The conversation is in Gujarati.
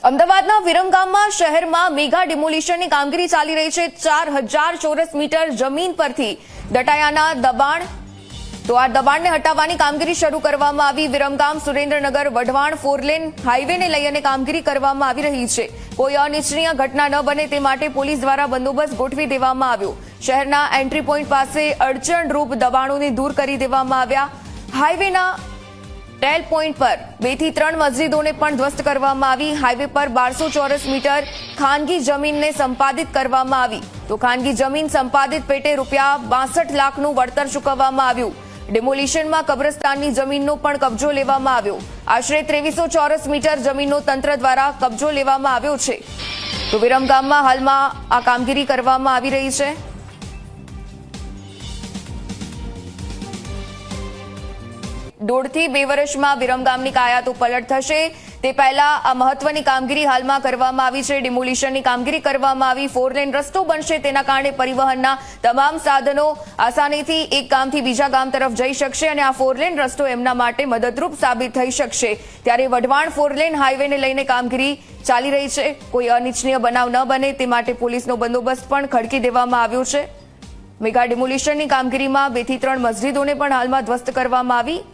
અમદાવાદના વિરમગામમાં શહેરમાં મેગા ડિમોલિશનની કામગીરી ચાલી રહી છે। 4000 ચોરસ મીટર જમીન પરથી દટાયાના દબાણ તો આ દબાણને હટાવવાની કામગીરી શરૂ કરવામાં આવી। વિરમગામ સુરેન્દ્રનગર વઢવાણ 4 લેન હાઈવેને લઈને કામગીરી કરવામાં આવી રહી છે। કોઈ અનિચ્છનીય ઘટના ન બને તે માટે પોલીસ દ્વારા બંદોબસ્ત ગોઠવી દેવામાં આવ્યો। શહેરના એન્ટ્રી પોઈન્ટ પાસે અડચણરૂપ દબાણોને દૂર કરી દેવામાં આવ્યા। હાઈવેના ટેલ પોઈન્ટ પર 2 થી 3 મસ્જિદોને પણ ધ્વસ્ત કરવામાં આવી। હાઈવે પર 1200 ચોરસ મીટર ખાનગી જમીનને સંપાદિત કરવામાં આવી તો ખાનગી જમીન સંપાદિત પેટે રૂપિયા 62 લાખનું વળતર ચૂકવવામાં આવ્યું। ડિમોલિશનમાં કબ્રસ્તાનની જમીનનો પણ કબજો લેવામાં આવ્યો। આશરે 2300 ચોરસ મીટર જમીનનો તંત્ર દ્વારા કબજો લેવામાં આવ્યો છે। તો વિરમગામમાં હાલમાં આ કામગીરી કરવામાં આવી રહી છે। 1.5 થી 2 વર્ષમાં વિરમગામની કાયા તો પલટ થશે તે પહેલા આ મહત્વની કામગીરી હાલમાં કરવામાં આવી છે। ડિમોલિશનની કામગીરી કરવામાં આવી। 4 લેન રસ્તો બનશે તેના કારણે પરિવહનના તમામ સાધનો આસાનીથી એક ગામથી બીજા ગામ તરફ જઈ શકશે અને આ 4 લેન રસ્તો એમના માટે મદદરૂપ સાબિત થઈ શકશે। ત્યારે વઢવાણ 4 લેન હાઈવેને લઈને કામગીરી ચાલી રહી છે। કોઈ અનિચ્છનીય બનાવ ન બને તે માટે પોલીસનો બંદોબસ્ત પણ ખડકી દેવામાં આવ્યો છે। મેગા ડિમોલિશનની કામગીરીમાં 2 થી 3 મસ્જિદોને પણ હાલમાં ધ્વસ્ત કરવામાં આવી।